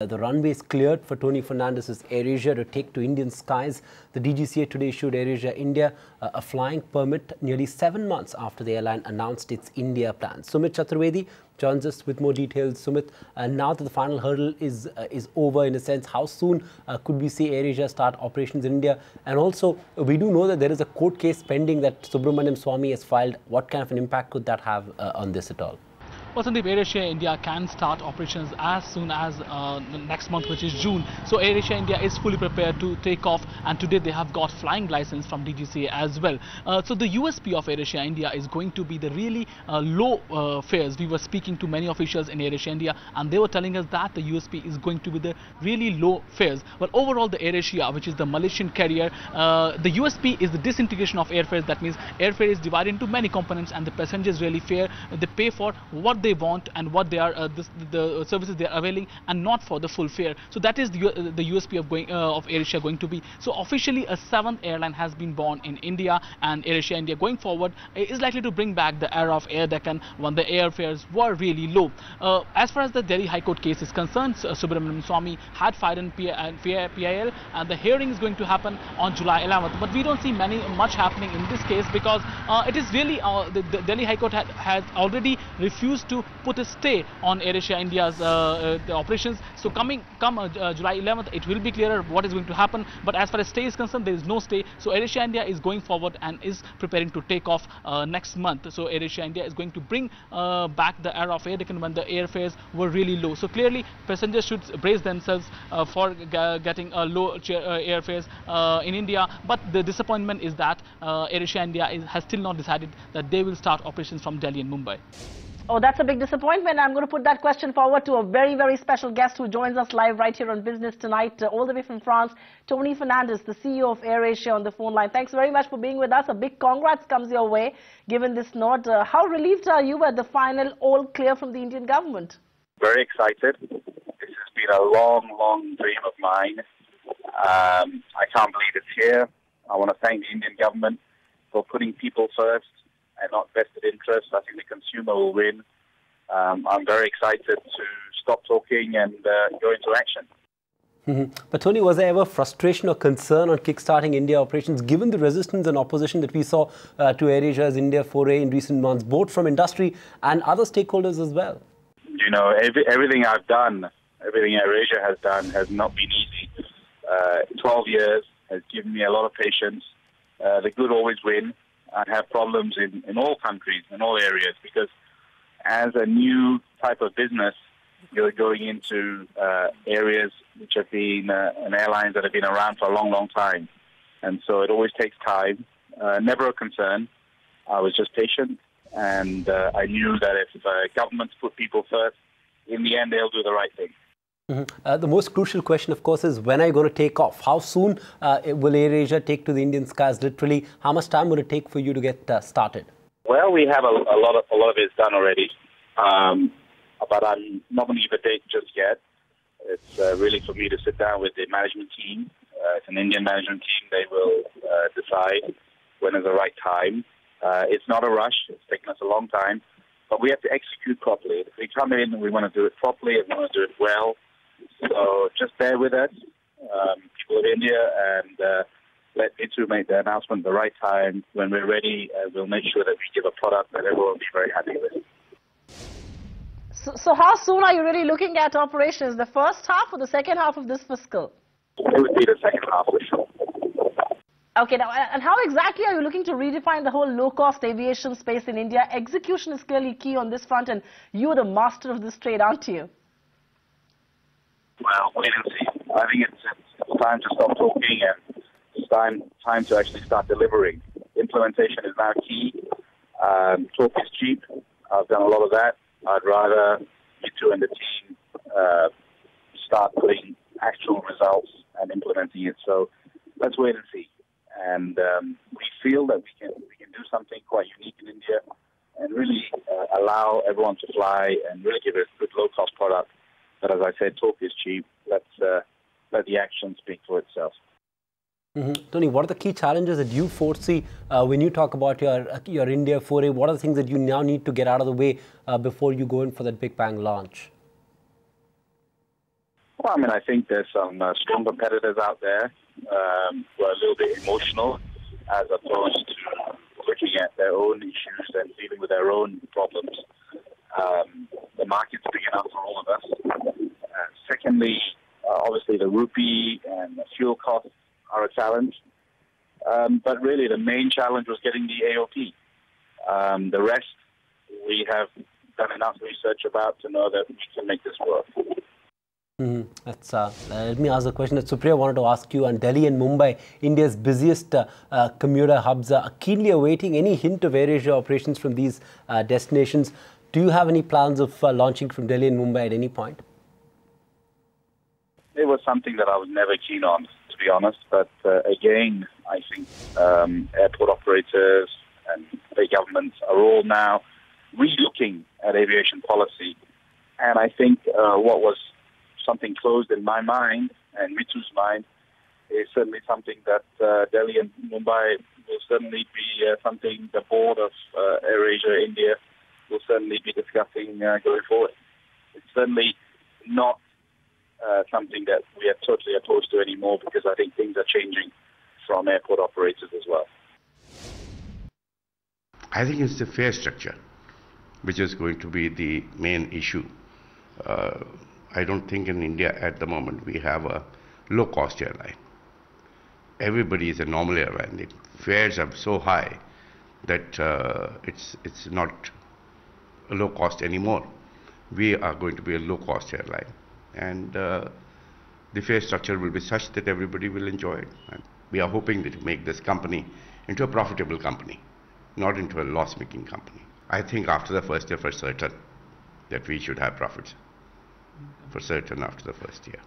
The runway is cleared for Tony Fernandez's Airasia to take to Indian skies. The DGCA today issued Airasia India a flying permit nearly 7 months after the airline announced its India plans. Sumit Chaturvedi joins us with more details. Sumit, now that the final hurdle is over, in a sense, how soon could we see Airasia start operations in India? And also, we do know that there is a court case pending that Subramaniam Swamy has filed. What kind of an impact could that have on this at all? Well, Sandeep, Airasia India can start operations as soon as next month, which is June. So Airasia India is fully prepared to take off, and today they have got flying license from DGCA as well. So the USP of Airasia India is going to be the really low fares. We were speaking to many officials in Airasia India, and they were telling us that the USP is going to be the really low fares. But overall, the Airasia, which is the Malaysian carrier, the USP is the disintegration of airfares. That means airfare is divided into many components, and the passengers really they pay for what they want and what they are the services they are availing, and not for the full fare. So that is the USP of Airasia going to be. So officially a 7th airline has been born in India, and Airasia India going forward is likely to bring back the era of Air Deccan when the airfares were really low. As far as the Delhi High Court case is concerned, Subramaniam Swamy had filed in PIL, and the hearing is going to happen on July 11th. But we don't see much happening in this case, because it is really the Delhi High Court has already refused to put a stay on Airasia India's the operations. So come July 11th, it will be clearer what is going to happen. But as far as stay is concerned, there is no stay. So Airasia India is going forward and is preparing to take off next month. So Airasia India is going to bring back the era of Air Deccan when the airfares were really low. So clearly, passengers should brace themselves for getting low airfares in India. But the disappointment is that Airasia India has still not decided that they will start operations from Delhi and Mumbai. Oh, that's a big disappointment. I'm going to put that question forward to a very, very special guest who joins us live right here on Business Tonight, all the way from France, Tony Fernandez, the CEO of Airasia, on the phone line. Thanks very much for being with us. A big congrats comes your way, given this nod. How relieved are you at the final all clear from the Indian government? Very excited. This has been a long, long dream of mine. I can't believe it's here. I want to thank the Indian government for putting people first and not vested interests. I think the consumer will win. I'm very excited to stop talking and go into action. But Tony, was there ever frustration or concern on kickstarting India operations, given the resistance and opposition that we saw to Airasia's India foray in recent months, both from industry and other stakeholders as well? You know, everything I've done, everything Airasia has done has not been easy. 12 years has given me a lot of patience. The good always win. I have problems in all countries, in all areas, because as a new type of business, you're going into areas which have been and airlines that have been around for a long, long time. And so it always takes time. Never a concern. I was just patient, and I knew that if governments put people first, in the end, they'll do the right thing. The most crucial question, of course, is when are you going to take off? How soon will Airasia take to the Indian skies? Literally, how much time will it take for you to get started? Well, we have a lot of it done already, but I'm not going to give a date just yet. It's really for me to sit down with the management team. It's an Indian management team. They will decide when is the right time. It's not a rush. It's taken us a long time, but we have to execute properly. If we come in and we want to do it properly and we want to do it well, so just bear with us, people of India, and let ITU make the announcement at the right time. When we're ready, we'll make sure that we give a product that everyone will be very happy with. So how soon are you really looking at operations? The first half or the second half of this fiscal? It would be the second half for sure. Okay, now, and how exactly are you looking to redefine the whole low-cost aviation space in India? Execution is clearly key on this front, and you're the master of this trade, aren't you? Well, wait and see. I think it's time to stop talking, and it's time to actually start delivering. Implementation is now key. Talk is cheap. I've done a lot of that. I'd rather you two and the team start putting actual results and implementing it. So let's wait and see. And we feel that we can do something quite unique in India and really allow everyone to fly and really give it a good low-cost product. But as I said, talk is cheap. Let the action speak for itself. Tony, what are the key challenges that you foresee when you talk about your India foray? What are the things that you now need to get out of the way before you go in for that big bang launch? Well, I mean, I think there's some strong competitors out there who are a little bit emotional as opposed to looking at their own issues and dealing with their own problems. The market's big enough for all of us. Secondly, obviously the rupee and the fuel costs are a challenge. But really the main challenge was getting the AOP. The rest, we have done enough research about to know that we can make this work. Let me ask a question that Supriya wanted to ask you. On Delhi and Mumbai, India's busiest commuter hubs, are keenly awaiting any hint of AirAsia operations from these destinations. Do you have any plans of launching from Delhi and Mumbai at any point? It was something that I was never keen on, to be honest. But again, I think airport operators and state governments are all now re-looking at aviation policy. And I think what was something closed in my mind and Mitu's mind is certainly something that Delhi and Mumbai will certainly be something the board of AirAsia India will certainly be discussing going forward. It's certainly not something that we are totally opposed to anymore, because I think things are changing from airport operators as well. I think it's the fare structure which is going to be the main issue. I don't think in India at the moment we have a low-cost airline. Everybody is a normal airline. The fares are so high that it's not a low cost anymore. We are going to be a low-cost airline, and the fare structure will be such that everybody will enjoy it. And we are hoping to make this company into a profitable company, not into a loss-making company. I think after the first year, for certain, that we should have profits. For certain after the first year.